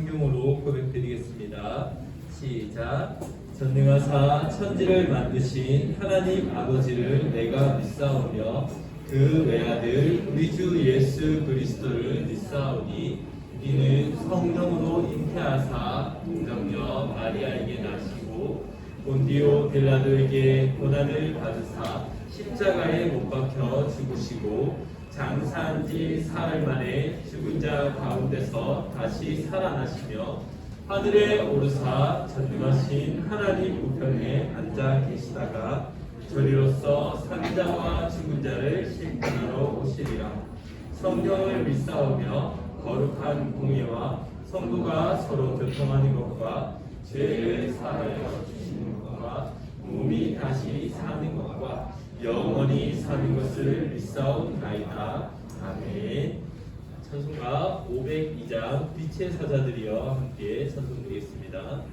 성경으로 고백드리겠습니다. 시작. 전능하사 천지를 만드신 하나님 아버지를 내가 믿사오며 그 외아들 우리 주 예수 그리스도를 믿사오니 이는 성령으로 잉태하사 동정녀 마리아에게 나시고 본디오 빌라도에게 고난을 받으사 십자가에 못 박혀 죽으시고 장사한 지 사흘 만에 죽은 자 가운데서 다시 살아나시며 하늘에 오르사 전능하신 하나님 우편에 앉아 계시다가 저리로서 산자와 죽은 자를 심판하러 오시리라. 성경을 믿사오며 거룩한 공예와 성도가 서로 교통하는 것과 죄를 사하여 주시는 것과 몸이 다시 사는 것과 영원히 사는 것을 믿사옵나이다. 아멘. 찬송가 502장 빛의 사자들이여 함께 찬송드리겠습니다.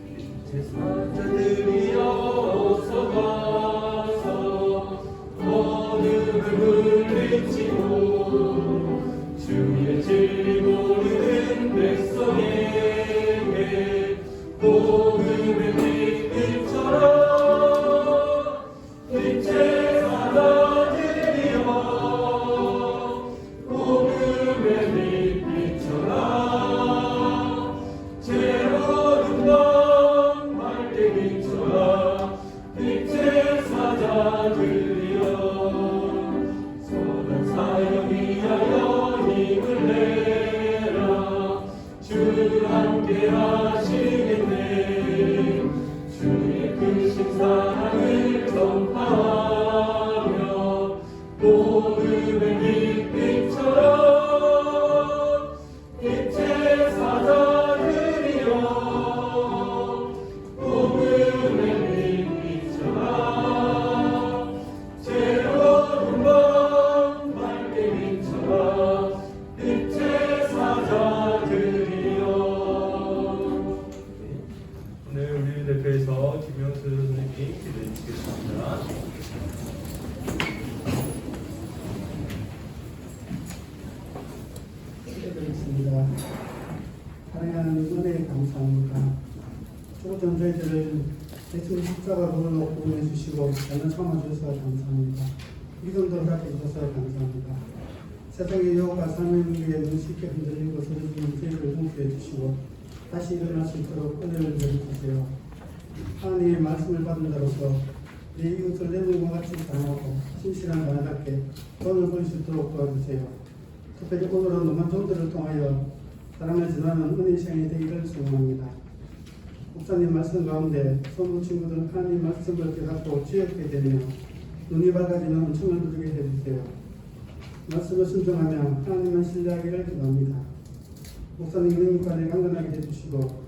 빛의 사자들이여 어서 와서 어둠을 물리치고 주의 진리 모르는 백성에게 복음의 빛처럼 빛의 사자들이여 복음의 빛처럼 새로운 밤 밝게 비춰라. 빛의 사자들이여 선한 사역 위하여 힘을 내라. 주 함께 하시겠네. 주의 크신 사랑을 전파하며 복음의 빛처럼 빛의 사자들이여 복음의 빛처럼 새로운 밤 밝게 비춰라. 빛의 사자들이여. 오늘 우리를 대표해서 김영수 선생님이 기도해 주시겠습니다. 기도드리겠습니다. 하나님 은혜에 감사합니다. 조금 저희들을 예수 십자가로 구원해 주시고 나는 참아 주셔서 감사합니다. 믿음도 갖게 주셔서 감사합니다. 세상의 유혹과 삶의 문제에 눈쉽게 흔들리고 서러지는 저희를 용서해 주시고 다시 일어날 수 있도록 은혜를 내려주세요. 하나님의 말씀을 받은 자로서 내 이웃을 내 몸과 같이 사랑하고 신실한 나답게 돈을 벌 수 있도록 도와주세요. 특별히 오늘은 nomad 종들을 통하여 사랑을 전하는 은혜 시간이 되기를 소원합니다. 목사님 말씀 가운데 소문 친구들 하나님 말씀을 깨닫고 지역게 되며 눈이 밝아지는 은총을 누리게 해주세요. 말씀을 순종하며 하나님만 신뢰하기를 기도합니다. 목사님 영육간에 강건하게 해주시고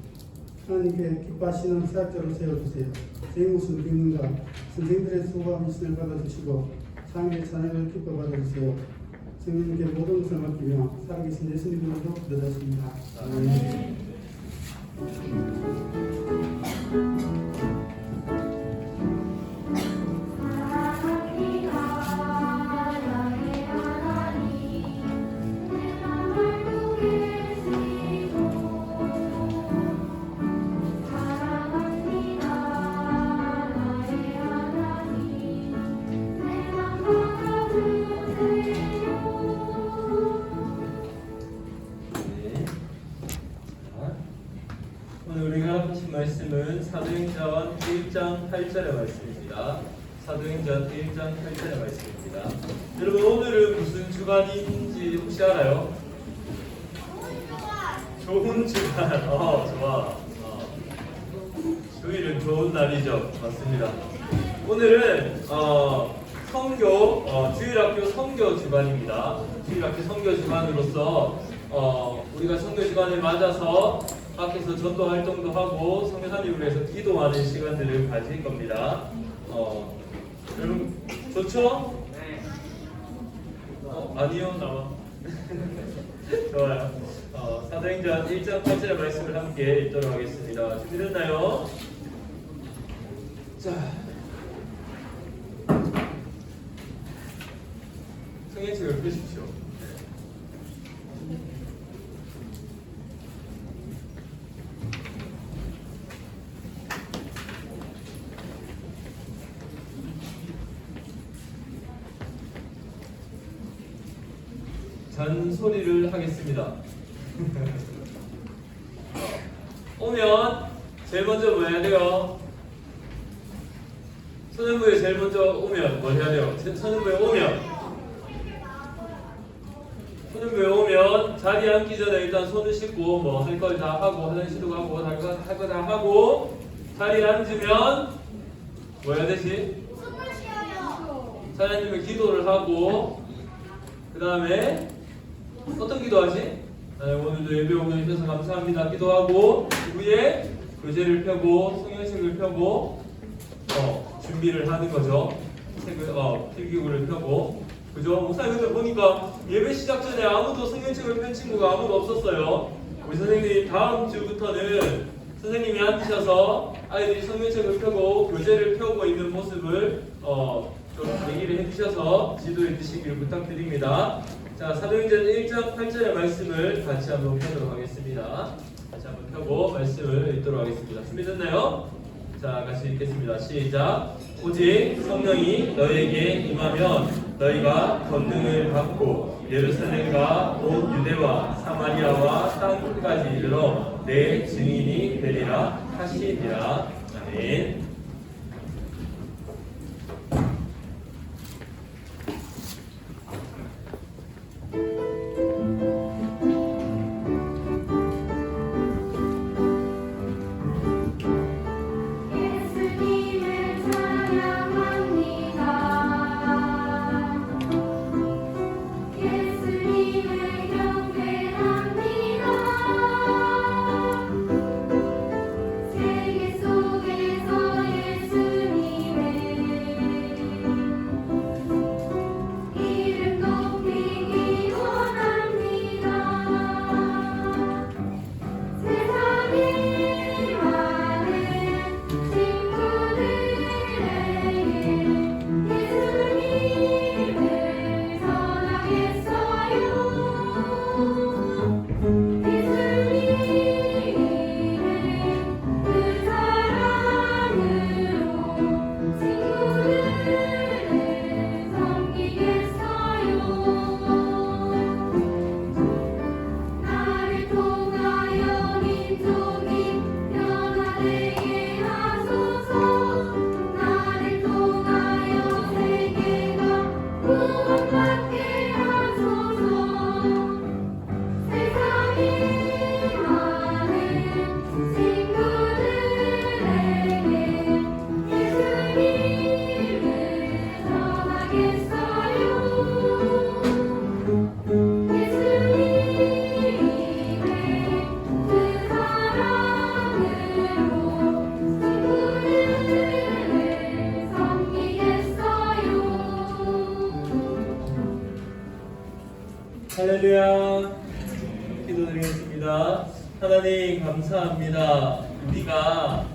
하나님께 기뻐하시는 사역자로 세워주세요. 재무슨 비님과 선생님들의 수고와 미신을 받아주시고 상의 찬양을 기뻐 받아주세요. 성령님께 모든 것을 맡기며 살아계신 예수님으로 기도하십니다. 아멘. 말씀은 사도행전 1장 8절의 말씀입니다. 사도행전 1장 8절의 말씀입니다. 여러분 오늘은 무슨 주간인지 혹시 알아요? 좋은 주간. 좋아. 주일은 좋은 날이죠. 맞습니다. 오늘은 성교 주일학교 성교 주간입니다. 주일학교 성교 주간으로서 우리가 성교 주간을 맞아서 밖에서 전도 활동도 하고 성교사님을 위해서 기도하는 시간들을 가질 겁니다. 여러분 좋죠? 네. 아니요, 나와. 좋아요. 사도행전 1장 8절의 말씀을 함께 읽도록 하겠습니다. 준비됐나요? 자, 성경책을 펴십시오. 잔소리를 하겠습니다. 오면 제일 먼저 뭐 해야 돼요? 선생부에 제일 먼저 오면 뭐 해야 돼요? 선생부에 오면 자리에 앉기 전에 일단 손을 씻고 뭐 할 걸 다 하고 화장실도 가고 할 거 다 하고 자리에 앉으면 뭐 해야 되지? 자리에 앉으면 기도를 하고 그 다음에 어떤 기도하지? 오늘도 예배 오게 해주셔서 감사합니다. 기도하고 그 후에 교재를 펴고 성경책을 펴고 준비를 하는 거죠. 책을 필기구를 펴고 그죠? 목사님들 보니까 예배 시작 전에 아무도 성경책을 편 친구가 아무도 없었어요. 우리 선생님이 다음 주부터는 선생님이 앉으셔서 아이들이 성경책을 펴고 교재를 펴고 있는 모습을 좀 얘기를 해주셔서 지도해 주시기를 부탁드립니다. 자, 사도행전 1장 8절의 말씀을 같이 한번 펴도록 하겠습니다. 같이 한번 펴고 말씀을 읽도록 하겠습니다. 준비됐나요? 자, 같이 읽겠습니다. 시작. 오직 성령이 너희에게 임하면 너희가 권능을 받고 예루살렘과 온 유대와 사마리아와 땅 끝까지 이르러 내 증인이 되리라 하시니라. 아멘. 할렐루야. 기도드리겠습니다. 하나님 감사합니다. 우리가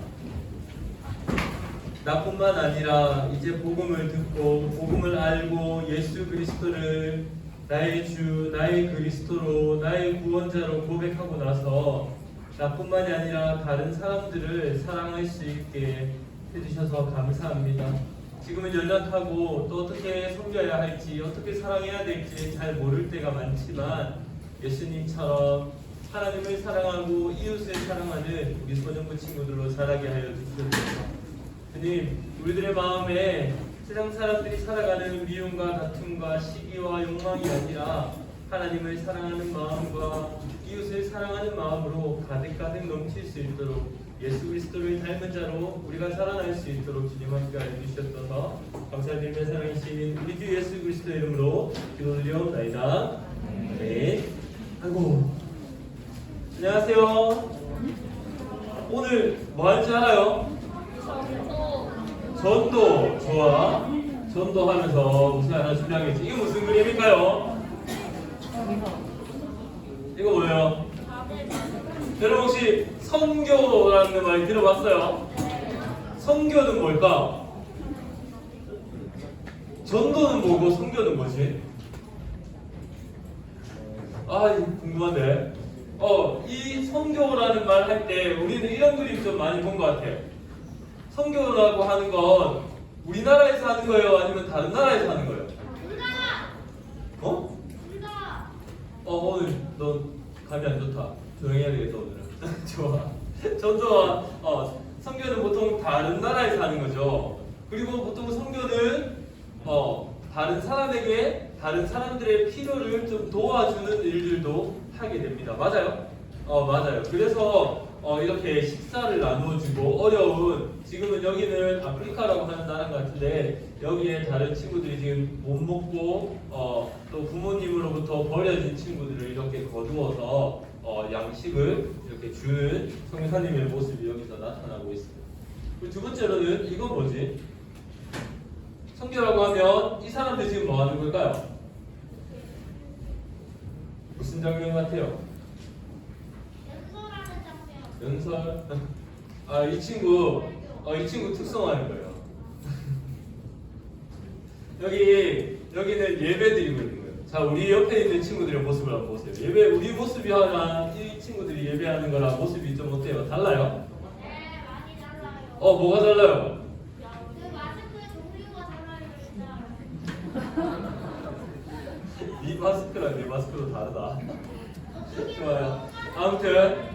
나뿐만 아니라 이제 복음을 듣고 복음을 알고 예수 그리스도를 나의 주, 나의 그리스도로, 나의 구원자로 고백하고 나서 나뿐만이 아니라 다른 사람들을 사랑할 수 있게 해주셔서 감사합니다. 지금은 연약하고 또 어떻게 섬겨야 할지 어떻게 사랑해야 될지 잘 모를 때가 많지만 예수님처럼 하나님을 사랑하고 이웃을 사랑하는 우리 소년부 친구들로 자라게 하여 주시옵소서. 주님, 우리들의 마음에 세상 사람들이 살아가는 미움과 다툼과 시기와 욕망이 아니라 하나님을 사랑하는 마음과 이웃을 사랑하는 마음으로 가득가득 넘칠 수 있도록 예수 그리스도를 닮은 자로 우리가 살아날 수 있도록 주님 함께 해주셨어서 감사드리며 사랑하신 우리 주 예수 그리스도 이름으로 기도드리옵나이다. 네. 아이고. 안녕하세요. 오늘 뭐 할지 알아요? 전도. 좋아. 전도하면서 무슨 하나 준비하겠지. 이거 무슨 그림일까요? 이거 뭐예요? 여러분 혹시 선교라는 말 들어봤어요? 선교는 뭘까? 전도는 뭐고 선교는 뭐지? 아, 이거 궁금한데. 이 선교라는 말 할 때 우리는 이런 그림 좀 많이 본 것 같아요. 선교라고 하는 건 우리나라에서 하는 거예요? 아니면 다른 나라에서 하는 거예요? 어? 오늘 너 감이 안 좋다. 조용히 해야 되겠다, 오늘은. 좋아. 전 좋아. 선교는 보통 다른 나라에서 하는 거죠. 그리고 보통 선교는 다른 사람에게 다른 사람들의 필요를 좀 도와주는 일들도 하게 됩니다. 맞아요? 맞아요. 그래서 이렇게 식사를 나누어주고 어려운 지금은 여기는 아프리카라고 하는 나라 같은데 여기에 다른 친구들이 지금 못 먹고 또 부모님으로부터 버려진 친구들을 이렇게 거두어서 양식을 이렇게 주는 성사님의 모습이 여기서 나타나고 있습니다. 그리고 두 번째로는 이건 뭐지? 선교라고 하면 이 사람들 지금 뭐 하는 걸까요? 무슨 장면 같아요? 연설? 이 친구 특성화하는 거예요. 여기는 예배 드리고 있는 거예요. 자, 우리 옆에 있는 친구들의 모습을 한번 보세요. 우리 모습이 하나, 이 친구들이 예배하는 거랑 모습이 좀 어때요? 달라요? 네, 많이 달라요. 뭐가 달라요? 그 마스크의 종류가 달라요. 네 마스크랑 내 마스크도 다르다. 좋아요. 아무튼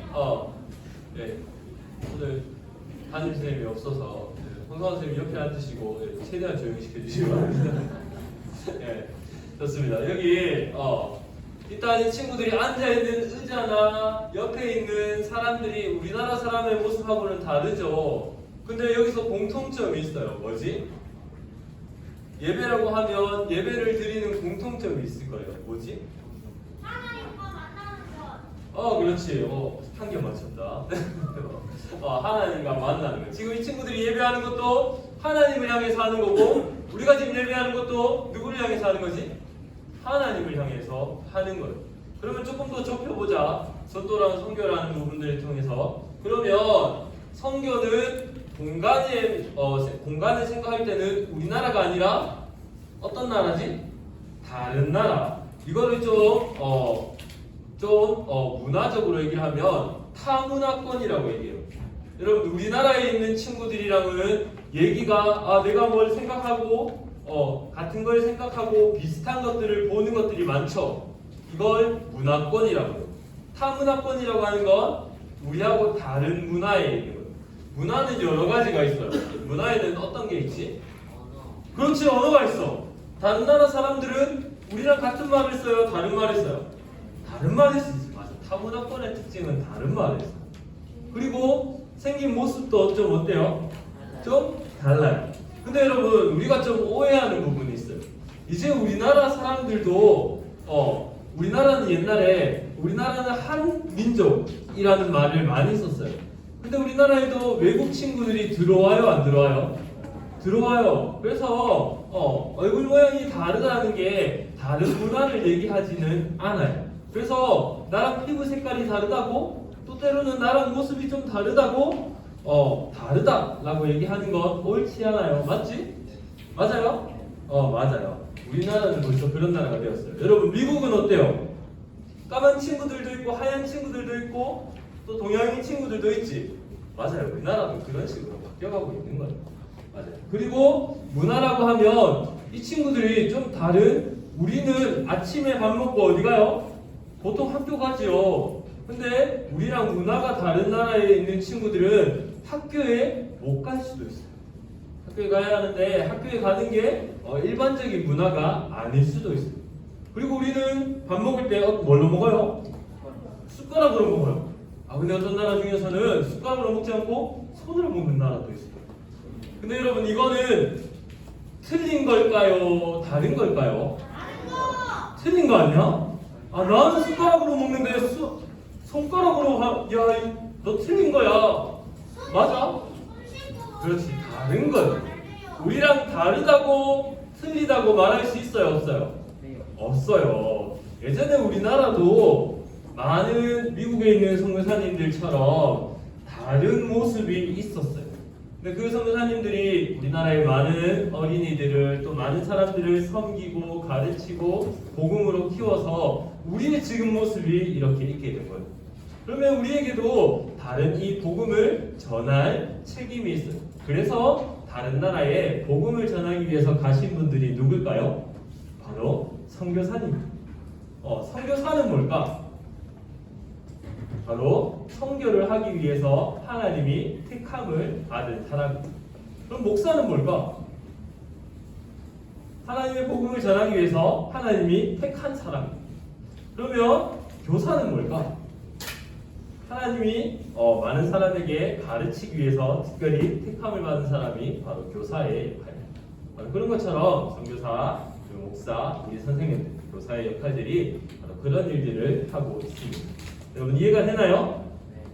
네, 오늘 담임 선생님이 없어서 홍성환 선생님 옆에 앉으시고 최대한 조용히 시켜주시기 바랍니다. 네, 좋습니다. 여기 일단 이 친구들이 앉아있는 의자나 옆에 있는 사람들이 우리나라 사람의 모습하고는 다르죠. 근데 여기서 공통점이 있어요. 뭐지? 예배라고 하면 예배를 드리는 공통점이 있을 거예요. 뭐지? 하나님과 만나는 것. 그렇지. 한 개 맞췄다. 하나님과 만나는 거. 지금 이 친구들이 예배하는 것도 하나님을 향해서 하는 거고, 우리가 지금 예배하는 것도 누구를 향해서 하는 거지? 하나님을 향해서 하는 거예요. 그러면 조금 더 좁혀보자. 선도랑 선교라는 부분들을 통해서. 그러면 선교는 공간을 생각할 때는 우리나라가 아니라 어떤 나라지? 다른 나라. 이거를 문화적으로 얘기를 하면 타문화권이라고 얘기해요. 여러분, 우리나라에 있는 친구들이랑은 얘기가 내가 뭘 생각하고 같은 걸 생각하고 비슷한 것들을 보는 것들이 많죠. 이걸 문화권이라고 해요. 타문화권이라고 하는 건 우리하고 다른 문화에 있는 거예요. 문화는 여러 가지가 있어요. 문화에는 어떤 게 있지? 그렇지, 언어가 있어. 다른 나라 사람들은 우리랑 같은 말을 써요? 다른 말을 써요? 다른 말을 쓰지. 맞아. 타문화권의 특징은 다른 말을 써요. 그리고 생긴 모습도 좀 어때요? 좀 달라요. 근데 여러분, 우리가 좀 오해하는 부분이 있어요. 이제 우리나라 사람들도 우리나라는 옛날에 우리나라는 한민족이라는 말을 많이 썼어요. 근데 우리나라에도 외국 친구들이 들어와요, 안 들어와요? 들어와요. 그래서 얼굴 모양이 다르다는 게 다른 문화를 얘기하지는 않아요. 그래서 나랑 피부 색깔이 다르다고, 또 때로는 나랑 모습이 좀 다르다고 다르다라고 얘기하는 건 옳지 않아요. 맞지? 맞아요? 맞아요. 우리나라는 벌써 그런 나라가 되었어요. 여러분, 미국은 어때요? 까만 친구들도 있고 하얀 친구들도 있고 또 동양인 친구들도 있지. 맞아요. 우리나라도 그런 식으로 바뀌어가고 있는 거예요. 맞아요. 그리고 문화라고 하면 이 친구들이 좀 다른, 우리는 아침에 밥 먹고 어디 가요? 보통 학교 가지요. 근데 우리랑 문화가 다른 나라에 있는 친구들은 학교에 못 갈 수도 있어요. 학교에 가야 하는데 학교에 가는 게 일반적인 문화가 아닐 수도 있어요. 그리고 우리는 밥 먹을 때 뭘로 먹어요? 숟가락으로 먹어요. 근데 어떤 나라 중에서는 숟가락으로 먹지 않고 손으로 먹는 나라도 있어요. 근데 여러분, 이거는 틀린 걸까요? 다른 걸까요? 다른 거. 틀린 거 아니야? 나는 숟가락으로 먹는데 손가락으로 야, 너 틀린 거야. 맞아? 그렇지, 다른 거예요. 우리랑 다르다고 틀리다고 말할 수 있어요, 없어요? 없어요. 예전에 우리나라도 많은 미국에 있는 선교사님들처럼 다른 모습이 있었어요. 근데 그 선교사님들이 우리나라의 많은 어린이들을 또 많은 사람들을 섬기고 가르치고 복음으로 키워서 우리의 지금 모습이 이렇게 있게 된 거예요. 그러면 우리에게도 다른 이 복음을 전할 책임이 있어요. 그래서 다른 나라에 복음을 전하기 위해서 가신 분들이 누굴까요? 바로 선교사님. 선교사는 뭘까? 바로 선교를 하기 위해서 하나님이 택함을 받은 사람입니다. 그럼 목사는 뭘까? 하나님의 복음을 전하기 위해서 하나님이 택한 사람입니다. 그러면 교사는 뭘까? 하나님이 많은 사람에게 가르치기 위해서 특별히 택함을 받은 사람이 바로 교사의 역할입니다. 그런 것처럼 선교사, 목사, 우리 선생님들, 교사의 역할들이 바로 그런 일들을 하고 있습니다. 여러분 이해가 되나요?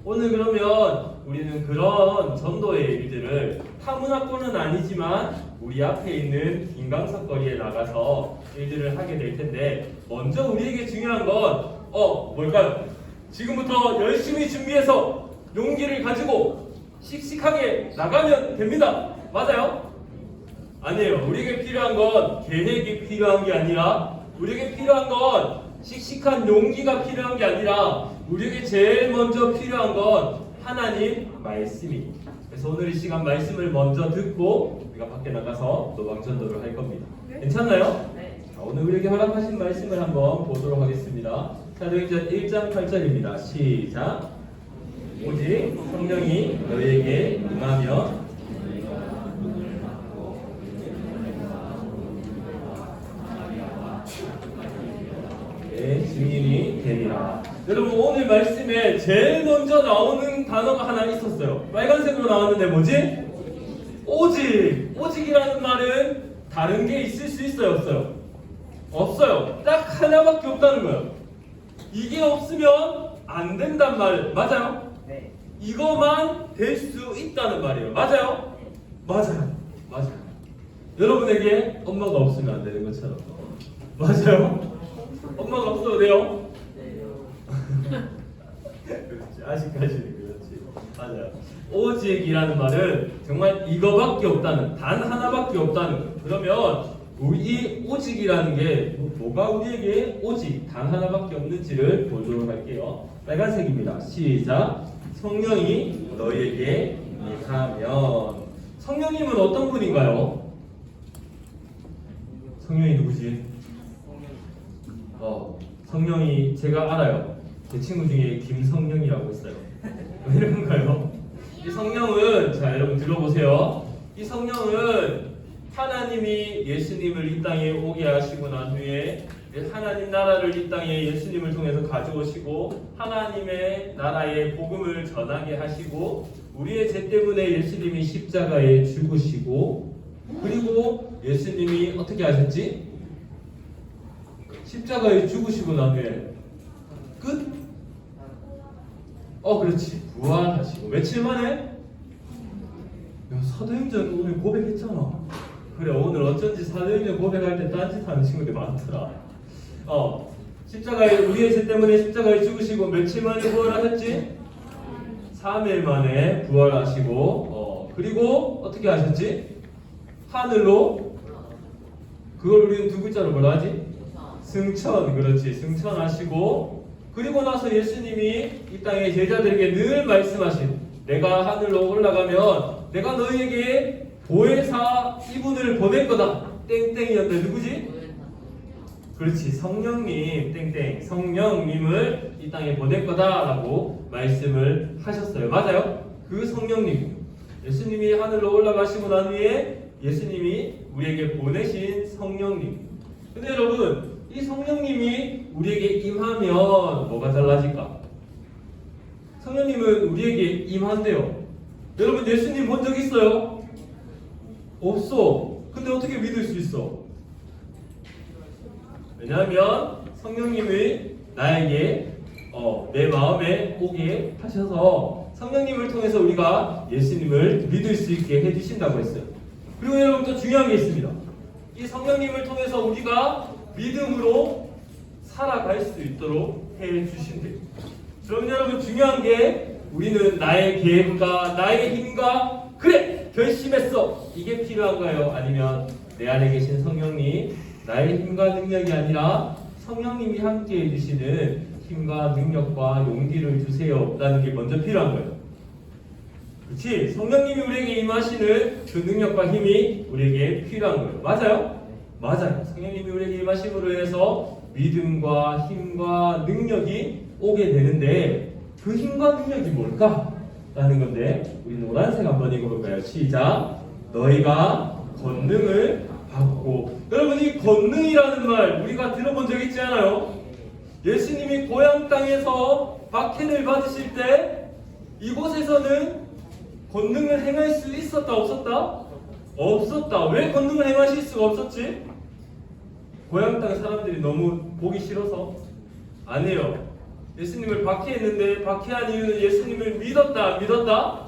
오늘 그러면 우리는 그런 전도의 일들을 타문화권은 아니지만 우리 앞에 있는 김강석 거리에 나가서 일들을 하게 될 텐데 먼저 우리에게 중요한 건 뭘까요? 지금부터 열심히 준비해서 용기를 가지고 씩씩하게 나가면 됩니다. 맞아요? 아니에요. 우리에게 필요한 건 계획이 필요한 게 아니라 우리에게 필요한 건 씩씩한 용기가 필요한 게 아니라 우리에게 제일 먼저 필요한 건 하나님 말씀입니다. 그래서 오늘 이 시간 말씀을 먼저 듣고 우리가 밖에 나가서 노방전도를 할 겁니다. 괜찮나요? 네. 자, 오늘 우리에게 허락하신 말씀을 한번 보도록 하겠습니다. 사도행전 1장 8절입니다. 시작. 오직 성령이 너희에게 임하면 증인이 되리라. 여러분 오늘 말씀에 제일 먼저 나오는 단어가 하나 있었어요. 빨간색으로 나왔는데 뭐지? 오직. 오직이라는 말은 다른 게 있을 수 있어요, 없어요? 없어요. 딱 하나밖에 없다는 거예요. 이게 없으면 안 된단 말 맞아요? 네. 이거만 될 수 있다는 말이에요. 맞아요? 맞아요. 맞아요. 여러분에게 엄마가 없으면 안 되는 것처럼. 맞아요? 엄마가 없어도 돼요? 그렇지. 아직까지는 그렇지. 맞아요. 오직이라는 말은 정말 이거밖에 없다는, 단 하나밖에 없다는 거예요. 그러면 이 오직이라는 게 뭐가 우리에게 오직 단 하나밖에 없는지를 보도록 할게요. 빨간색입니다. 시작. 성령이 너희에게 임하면. 성령님은 어떤 분인가요? 성령이 누구지? 성령이 제가 알아요. 제 친구 중에 김성령이라고 있어요. 왜 이런가요? 이 성령은 자 여러분 들어보세요. 이 성령은 하나님이 예수님을 이 땅에 오게 하시고 난 후에 하나님 나라를 이 땅에 예수님을 통해서 가져오시고 하나님의 나라의 복음을 전하게 하시고 우리의 죄 때문에 예수님이 십자가에 죽으시고 그리고 예수님이 어떻게 하셨지? 십자가에 죽으시고 난 후에 끝? 그렇지. 부활하시고 며칠 만에? 야, 사도행전 오늘 고백했잖아. 그래 오늘 어쩐지 사도행전 고백할 때 딴짓하는 친구들이 많더라. 십자가에 우리의 죄 때문에 십자가에 죽으시고 며칠 만에 부활하셨지? 3일 만에 부활하시고 그리고 어떻게 하셨지? 하늘로 그걸 우리는 두 글자로 뭐라 하지? 승천. 그렇지. 승천하시고 그리고 나서 예수님이 이 땅의 제자들에게 늘 말씀하신 내가 하늘로 올라가면 내가 너희에게 보혜사 이분을 보낼 거다. 땡땡이었는데 누구지? 그렇지. 성령님 땡땡 성령님을 이 땅에 보낼 거다라고 말씀을 하셨어요. 맞아요? 그 성령님 예수님이 하늘로 올라가시고 난 후에 예수님이 우리에게 보내신 성령님. 근데 여러분 이 성령님이 우리에게 임하면 뭐가 달라질까? 성령님은 우리에게 임한대요. 여러분 예수님 본 적 있어요? 없어. 근데 어떻게 믿을 수 있어? 왜냐하면 성령님이 나에게 내 마음에 오게 하셔서 성령님을 통해서 우리가 예수님을 믿을 수 있게 해주신다고 했어요. 그리고 여러분 또 중요한 게 있습니다. 이 성령님을 통해서 우리가 믿음으로 살아갈 수 있도록 해주신대요. 그럼 여러분 중요한 게 우리는 나의 계획과 나의 힘과 그래 결심했어. 이게 필요한가요? 아니면 내 안에 계신 성령님, 나의 힘과 능력이 아니라 성령님이 함께 해주시는 힘과 능력과 용기를 주세요 라는 게 먼저 필요한 거예요. 그렇지? 성령님이 우리에게 임하시는 그 능력과 힘이 우리에게 필요한 거예요. 맞아요? 맞아요. 성령님이 우리에게 임하심으로 인해서 믿음과 힘과 능력이 오게 되는데 그 힘과 능력이 뭘까? 라는 건데 우리 노란색 한번 읽어볼까요? 시작! 너희가 권능을 받고. 여러분, 이 권능이라는 말 우리가 들어본 적 있지 않아요? 예수님이 고향 땅에서 박해를 받으실 때 이곳에서는 권능을 행할 수 있었다 없었다? 없었다. 왜 권능을 행하실 수가 없었지? 고향 땅 사람들이 너무 보기 싫어서? 아니에요. 예수님을 박해했는데 박해한 이유는 예수님을 믿었다 안 믿었다?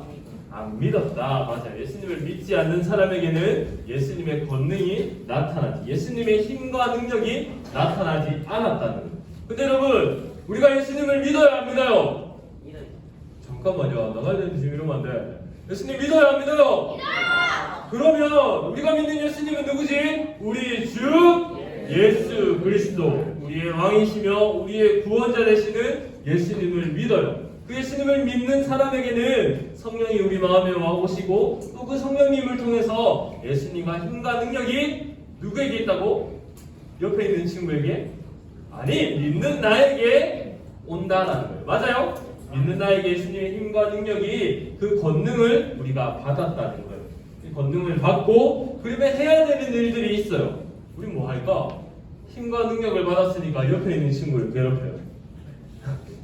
안 믿었다. 맞아요. 예수님을 믿지 않는 사람에게는 예수님의 권능이 나타나지, 예수님의 힘과 능력이 나타나지 않았다는 거예요. 근데 여러분, 우리가 예수님을 믿어요 안 믿어요? 잠깐만요. 나가려는데 지금 이러면 안 돼. 예수님 믿어요 안 믿어요? 그러면 우리가 믿는 예수님은 누구지? 우리 주 예수 그리스도, 우리의 왕이시며 우리의 구원자 되시는 예수님을 믿어요. 그 예수님을 믿는 사람에게는 성령이 우리 마음에 와 오시고 또 그 성령님을 통해서 예수님과 힘과 능력이 누구에게 있다고? 옆에 있는 친구에게? 아니, 믿는 나에게 온다라는 거예요. 맞아요? 믿는 나에게 예수님의 힘과 능력이, 그 권능을 우리가 받았다는 거예요. 이 권능을 받고 그러면 해야 되는 일들이 있어요. 우리 뭐 할까? 힘과 능력을 받았으니까 옆에 있는 친구를 괴롭혀요.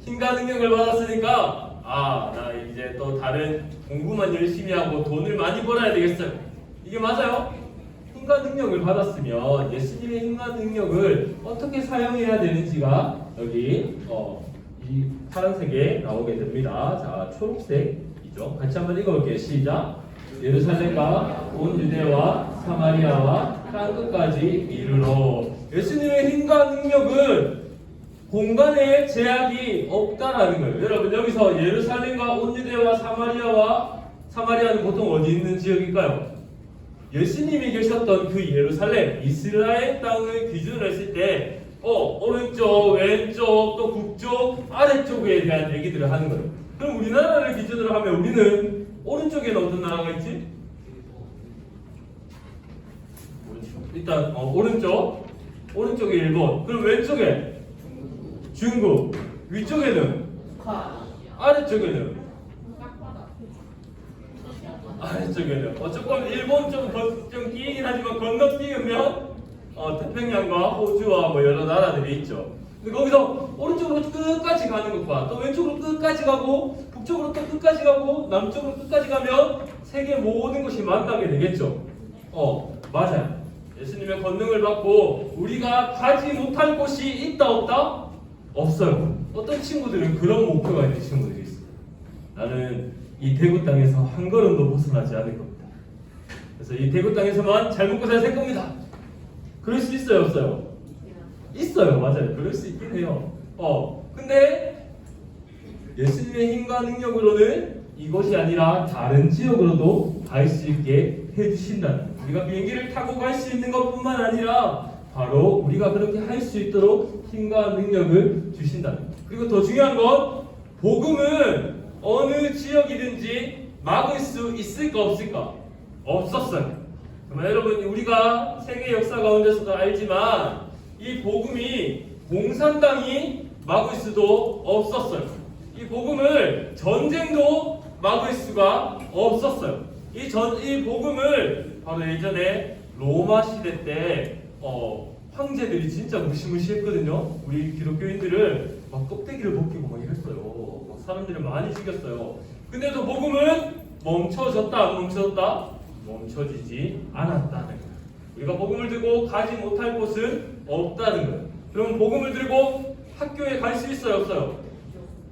힘과 능력을 받았으니까 나 이제 또 다른 공부만 열심히 하고 돈을 많이 벌어야 되겠어요. 이게 맞아요? 힘과 능력을 받았으면 예수님의 힘과 능력을 어떻게 사용해야 되는지가 여기 이 파란색에 나오게 됩니다. 자, 초록색이죠. 같이 한번 읽어볼게요. 시작. 예루살렘과 온 유대와 사마리아와 땅끝까지 이르러. 예수님의 힘과 능력은 공간에 제약이 없다라는 거예요. 여러분, 여기서 예루살렘과 온 유대와 사마리아는 보통 어디 있는 지역일까요? 예수님이 계셨던 그 예루살렘, 이스라엘 땅을 기준으로 했을 때 오른쪽, 왼쪽, 또 북쪽, 아래쪽에 대한 얘기들을 하는 거예요. 그럼 우리나라를 기준으로 하면 우리는 오른쪽에는 어떤 나라가 있지? 일단 오른쪽에 일본. 그럼 왼쪽에 중국. 위쪽에는? 아래쪽에는? 조금 일본 좀 끼이긴 하지만 건너뛰으면 태평양과 호주와 뭐 여러 나라들이 있죠. 근데 거기서 오른쪽으로 끝까지 가는 것과 또 왼쪽으로 끝까지 가고 북쪽으로 또 끝까지 가고 남쪽으로 끝까지 가면 세계 모든 것이 만나게 되겠죠. 맞아요. 예수님의 권능을 받고 우리가 가지 못할 곳이 있다 없다? 없어요. 어떤 친구들은 그런 목표가 있는 친구들이 있어요. 나는 이 대구 땅에서 한 걸음도 벗어나지 않을 겁니다. 그래서 이 대구 땅에서만 잘 먹고 잘 살 겁니다. 그럴 수 있어요 없어요? 있어요. 맞아요. 그럴 수 있긴 해요. 근데 예수님의 힘과 능력으로는 이것이 아니라 다른 지역으로도 갈 수 있게 해주신다는, 우리가 비행기를 타고 갈 수 있는 것뿐만 아니라 바로 우리가 그렇게 할 수 있도록 힘과 능력을 주신다는. 그리고 더 중요한 건 복음은 어느 지역이든지 막을 수 있을까 없을까? 없었어요. 정말 여러분, 우리가 세계 역사 가운데서도 알지만 이 복음이 공산당이 막을 수도 없었어요. 이 복음을 전쟁도 막을 수가 없었어요. 이 복음을 바로 예전에 로마 시대 때 황제들이 진짜 무시무시했거든요. 우리 기독교인들을 막 껍데기를 벗기고 막 이랬어요. 막 사람들을 많이 죽였어요. 근데도 복음은 멈춰졌다 안 멈춰졌다? 멈춰지지 않았다는 거예요. 우리가 복음을 들고 가지 못할 곳은 없다는 거예요. 그럼 복음을 들고 학교에 갈 수 있어요 없어요?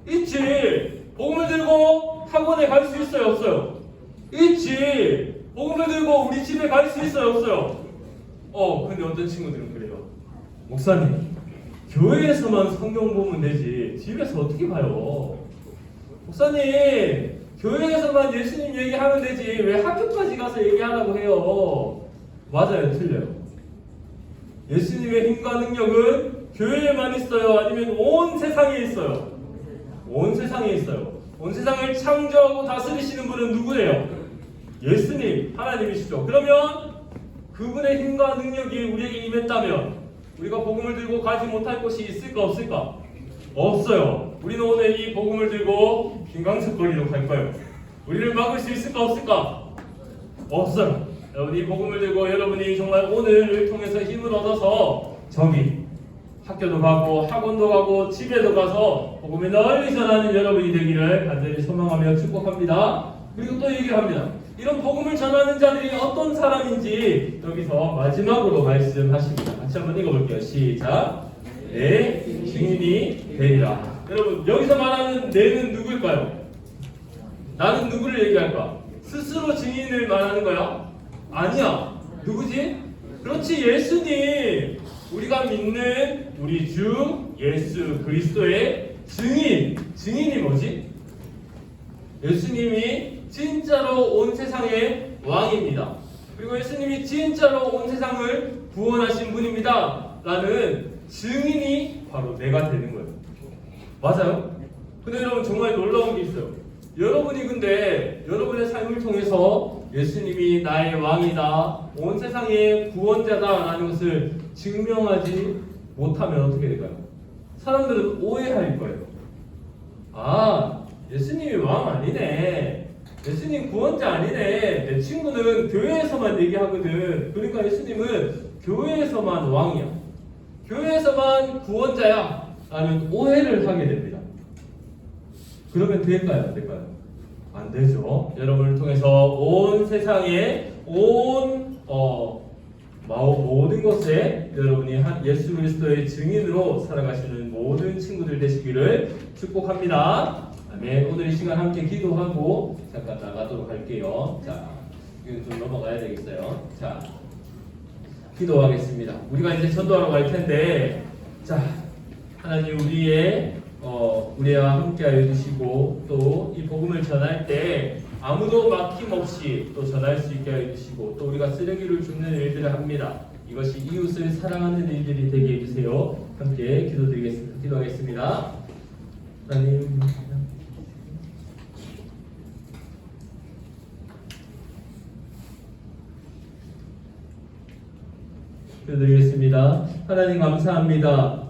있지. 복음을 들고 학원에 갈 수 있어요 없어요? 있지. 복음을 들고 우리 집에 갈 수 있어요 없어요? 근데 어떤 친구들은 그래요. 목사님, 교회에서만 성경 보면 되지 집에서 어떻게 봐요? 목사님, 교회에서만 예수님 얘기하면 되지 왜 학교까지 가서 얘기하라고 해요? 맞아요, 틀려요. 예수님의 힘과 능력은 교회에만 있어요? 아니면 온 세상에 있어요? 온 세상에 있어요. 온 세상을 창조하고 다스리시는 분은 누구예요? 예수님, 하나님이시죠. 그러면 그분의 힘과 능력이 우리에게 임했다면 우리가 복음을 들고 가지 못할 곳이 있을까 없을까? 없어요. 우리는 오늘 이 복음을 들고 김광석거리로 갈 거예요. 우리를 막을 수 있을까 없을까? 없어요. 여러분 이 복음을 들고 여러분이 정말 오늘을 통해서 힘을 얻어서 저기 학교도 가고 학원도 가고 집에도 가서 복음을 널리 전하는 여러분이 되기를 간절히 소망하며 축복합니다. 그리고 또 얘기를 합니다. 이런 복음을 전하는 자들이 어떤 사람인지 여기서 마지막으로 말씀하십니다. 같이 한번 읽어볼게요. 시작. 내 증인이 되리라. 여러분 여기서 말하는 내는 누구일까요? 나는 누구를 얘기할까? 스스로 증인을 말하는 거야? 아니야. 누구지? 그렇지, 예수님. 우리가 믿는 우리 주 예수 그리스도의 증인. 증인이 뭐지? 예수님이 진짜로 온 세상의 왕입니다. 그리고 예수님이 진짜로 온 세상을 구원하신 분입니다. 라는 증인이 바로 내가 되는 거예요. 맞아요? 근데 여러분 정말 놀라운 게 있어요. 여러분이 근데 여러분의 삶을 통해서 예수님이 나의 왕이다, 온 세상의 구원자다라는 것을 증명하지 못하면 어떻게 될까요? 사람들은 오해할 거예요. 아, 예수님이 왕 아니네. 예수님 구원자 아니네. 내 친구는 교회에서만 얘기하거든. 그러니까 예수님은 교회에서만 왕이야. 교회에서만 구원자야. 라는 오해를 하게 됩니다. 그러면 될까요? 안 될까요? 안 되죠. 여러분을 통해서 온 세상에 모든 것에 여러분이 예수 그리스도의 증인으로 살아가시는 모든 친구들 되시기를 축복합니다. 아멘. 오늘 이 시간 함께 기도하고 잠깐 나가도록 할게요. 자, 이거 좀 넘어가야 되겠어요. 자, 기도하겠습니다. 우리가 이제 전도하러 갈 텐데, 자, 하나님 우리와 함께하여 주시고 또 이 복음을 전할 때 아무도 막힘없이 또 전할 수 있게 하여 주시고 또 우리가 쓰레기를 줍는 일들을 합니다. 이것이 이웃을 사랑하는 일들이 되게 해주세요. 함께 기도드리겠습니다. 기도하겠습니다. 하나님, 기도드리겠습니다. 하나님 감사합니다.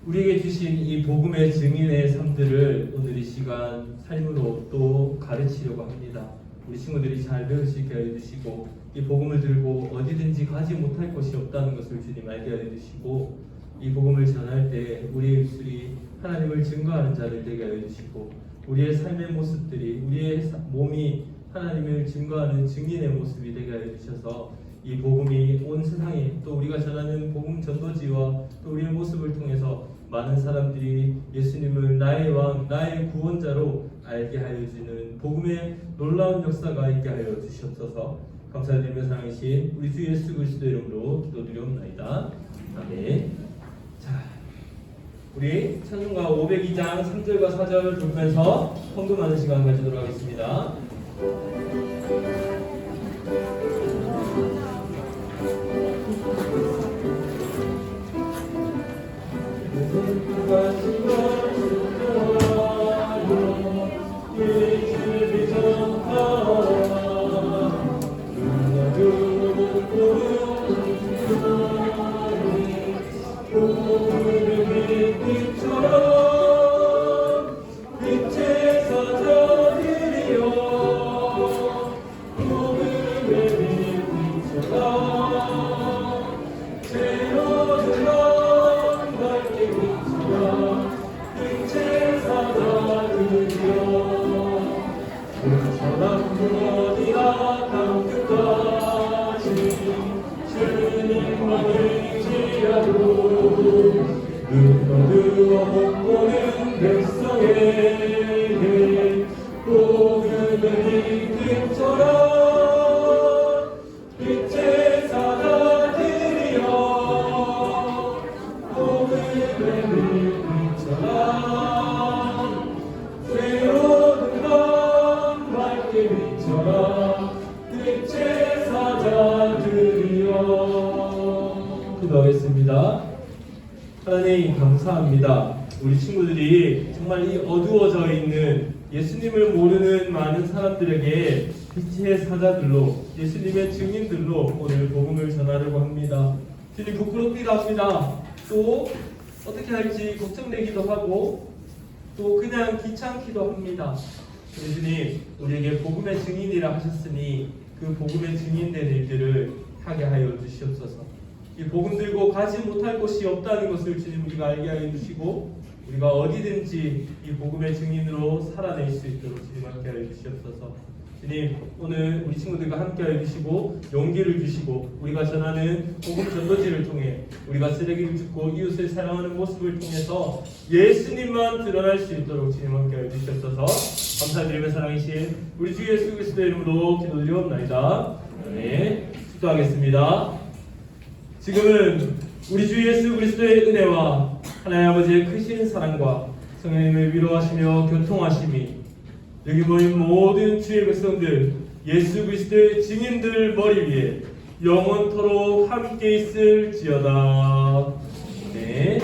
우리에게 주신 이 복음의 증인의 삶들을 오늘 이 시간 삶으로 또 가르치려고 합니다. 우리 친구들이 잘 배울 수 있게 해주시고 이 복음을 들고 어디든지 가지 못할 곳이 없다는 것을 주님 알게 해주시고 이 복음을 전할 때 우리의 입술이 하나님을 증거하는 자를 되게 해주시고 우리의 삶의 모습들이 우리의 몸이 하나님을 증거하는 증인의 모습이 되게 해주셔서 이 복음이 온 세상에 또 우리가 전하는 복음 전도지와 또 우리의 모습을 통해서 많은 사람들이 예수님을 나의 왕, 나의 구원자로 알게 하여 주는 복음의 놀라운 역사가 있게 하여 주시옵소서. 감사드리며 사랑하신 우리 주 예수 그리스도 이름으로 기도드리옵나이다. 아멘. 자, 우리 찬송가 502장 3절과 4절 부르면서 헌금하는 시간 가지도록 하겠습니다. 새로운 기도하겠습니다. 하나님 감사합니다. 우리 친구들이 정말 이 어두워져 있는 예수님을 모르는 많은 사람들에게 빛의 사자들로 예수님의 증인들로 오늘 복음을 전하려고 합니다. 주님 부끄럽기도 합니다. 또 어떻게 할지 걱정되기도 하고 또 그냥 귀찮기도 합니다. 예수님 우리에게 복음의 증인이라 하셨으니 그 복음의 증인된 일들을 하게 하여 주시옵소서. 이 복음 들고 가지 못할 곳이 없다는 것을 주님 우리가 알게 하여 주시고 우리가 어디든지 이 복음의 증인으로 살아낼 수 있도록 주님 함께 하여 주시옵소서. 주님 오늘 우리 친구들과 함께 하여 주시고 용기를 주시고 우리가 전하는 복음 전도지를 통해 우리가 쓰레기를 줍고 이웃을 사랑하는 모습을 통해서 예수님만 드러날 수 있도록 주님 함께 하여 주시옵소서. 감사드리며 사랑이신 우리 주 예수 그리스도의 이름으로 기도드리옵나이다. 네, 기도하겠습니다. 지금은 우리 주 예수 그리스도의 은혜와 하나님 아버지의 크신 사랑과 성령님의 위로하시며 교통하심이 여기 모인 모든 주의 백성들 예수 그리스도의 증인들 머리 위에 영원토록 함께 있을지어다. 네.